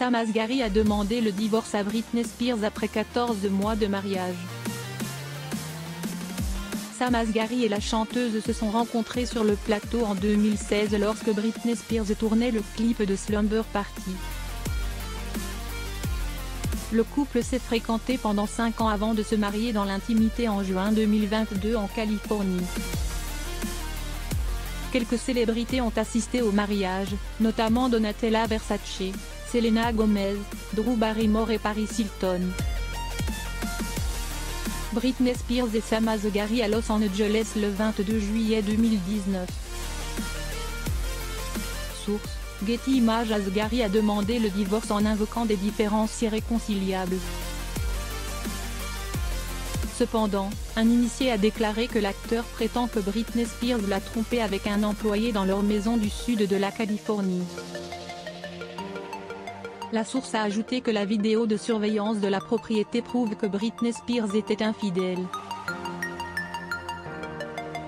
Sam Asghari a demandé le divorce à Britney Spears après 14 mois de mariage. Sam Asghari et la chanteuse se sont rencontrés sur le plateau en 2016 lorsque Britney Spears tournait le clip de Slumber Party. Le couple s'est fréquenté pendant 5 ans avant de se marier dans l'intimité en juin 2022 en Californie. Quelques célébrités ont assisté au mariage, notamment Donatella Versace, Selena Gomez, Drew Barrymore et Paris Hilton. Britney Spears et Sam Asghari à Los Angeles le 22 juillet 2019. Source: Getty Images. Asghari a demandé le divorce en invoquant des différences irréconciliables. Cependant, un initié a déclaré que l'acteur prétend que Britney Spears l'a trompé avec un employé dans leur maison du sud de la Californie. La source a ajouté que la vidéo de surveillance de la propriété prouve que Britney Spears était infidèle.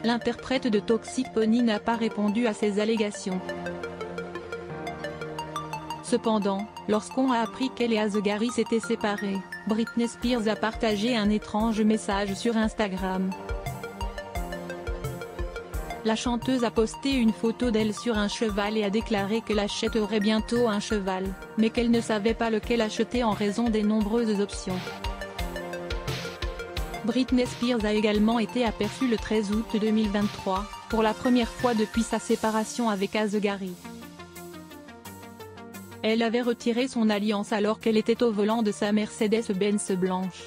L'interprète de Toxic Pony n'a pas répondu à ces allégations. Cependant, lorsqu'on a appris qu'elle et Asghari s'étaient séparés, Britney Spears a partagé un étrange message sur Instagram. La chanteuse a posté une photo d'elle sur un cheval et a déclaré qu'elle achèterait bientôt un cheval, mais qu'elle ne savait pas lequel acheter en raison des nombreuses options. Britney Spears a également été aperçue le 13 août 2023, pour la première fois depuis sa séparation avec Asghari. Elle avait retiré son alliance alors qu'elle était au volant de sa Mercedes-Benz blanche.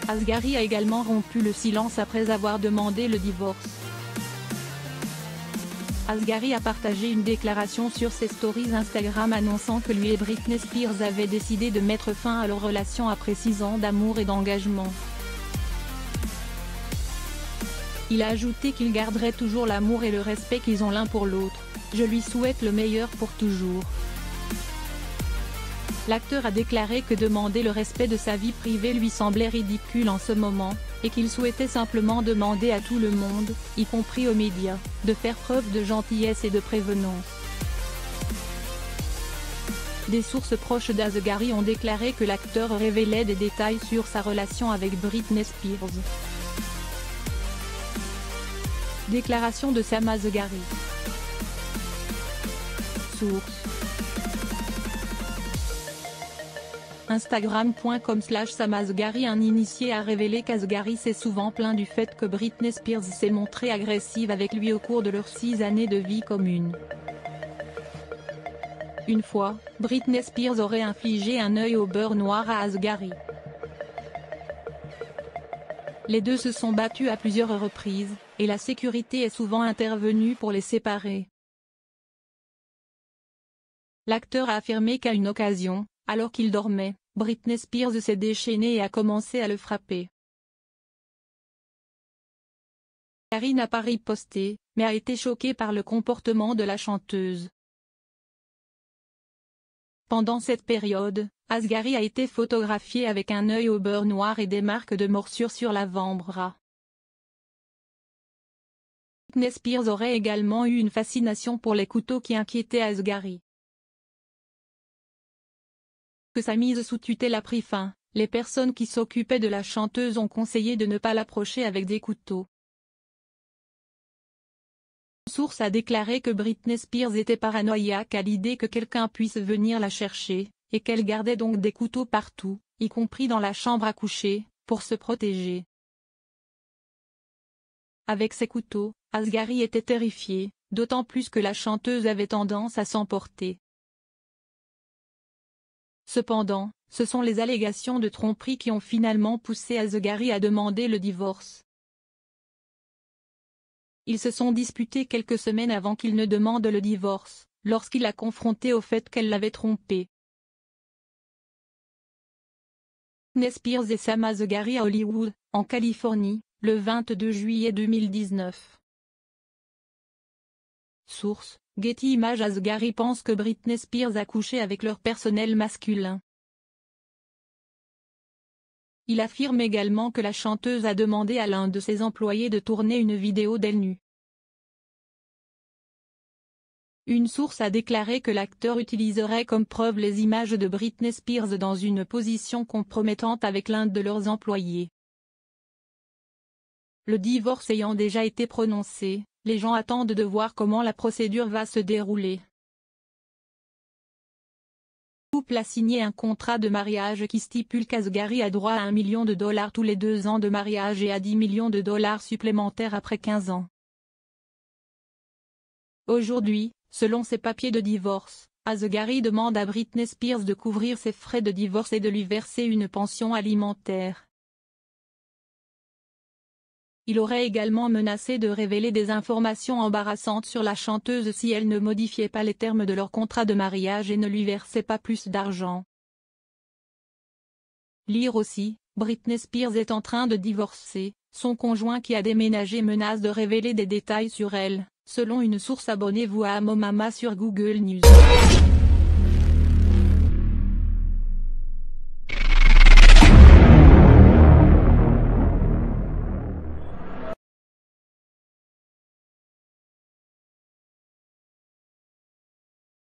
Asghari a également rompu le silence après avoir demandé le divorce. Asghari a partagé une déclaration sur ses stories Instagram annonçant que lui et Britney Spears avaient décidé de mettre fin à leur relation après 6 ans d'amour et d'engagement. Il a ajouté qu'ils garderaient toujours l'amour et le respect qu'ils ont l'un pour l'autre. Je lui souhaite le meilleur pour toujours. L'acteur a déclaré que demander le respect de sa vie privée lui semblait ridicule en ce moment, et qu'il souhaitait simplement demander à tout le monde, y compris aux médias, de faire preuve de gentillesse et de prévenance. Des sources proches d'Asghari ont déclaré que l'acteur révélait des détails sur sa relation avec Britney Spears. Déclaration de Sam Asghari. Source: Instagram.com/Sam Asghari. Un initié a révélé qu'Asghari s'est souvent plaint du fait que Britney Spears s'est montrée agressive avec lui au cours de leurs 6 années de vie commune. Une fois, Britney Spears aurait infligé un œil au beurre noir à Asghari. Les deux se sont battus à plusieurs reprises, et la sécurité est souvent intervenue pour les séparer. L'acteur a affirmé qu'à une occasion, alors qu'il dormait, Britney Spears s'est déchaînée et a commencé à le frapper. Asghari n'a pas riposté, mais a été choqué par le comportement de la chanteuse. Pendant cette période, Asghari a été photographié avec un œil au beurre noir et des marques de morsure sur l'avant-bras. Britney Spears aurait également eu une fascination pour les couteaux qui inquiétaient Asghari. Que sa mise sous tutelle a pris fin, les personnes qui s'occupaient de la chanteuse ont conseillé de ne pas l'approcher avec des couteaux. Une source a déclaré que Britney Spears était paranoïaque à l'idée que quelqu'un puisse venir la chercher, et qu'elle gardait donc des couteaux partout, y compris dans la chambre à coucher, pour se protéger. Avec ces couteaux, Asghari était terrifié, d'autant plus que la chanteuse avait tendance à s'emporter. Cependant, ce sont les allégations de tromperie qui ont finalement poussé Asghari à demander le divorce. Ils se sont disputés quelques semaines avant qu'il ne demande le divorce, lorsqu'il l'a confronté au fait qu'elle l'avait trompé. Britney Spears et Sam Asghari à Hollywood, en Californie, le 22 juillet 2019. Source: Getty Images. Asghari pense que Britney Spears a couché avec leur personnel masculin. Il affirme également que la chanteuse a demandé à l'un de ses employés de tourner une vidéo d'elle nue. Une source a déclaré que l'acteur utiliserait comme preuve les images de Britney Spears dans une position compromettante avec l'un de leurs employés. Le divorce ayant déjà été prononcé, les gens attendent de voir comment la procédure va se dérouler. Le couple a signé un contrat de mariage qui stipule qu'Asghari a droit à $1 million tous les 2 ans de mariage et à $10 millions supplémentaires après 15 ans. Aujourd'hui, selon ses papiers de divorce, Asghari demande à Britney Spears de couvrir ses frais de divorce et de lui verser une pension alimentaire. Il aurait également menacé de révéler des informations embarrassantes sur la chanteuse si elle ne modifiait pas les termes de leur contrat de mariage et ne lui versait pas plus d'argent. Lire aussi, Britney Spears est en train de divorcer, son conjoint qui a déménagé menace de révéler des détails sur elle, selon une source. Abonnez-vous à Amomama sur Google News.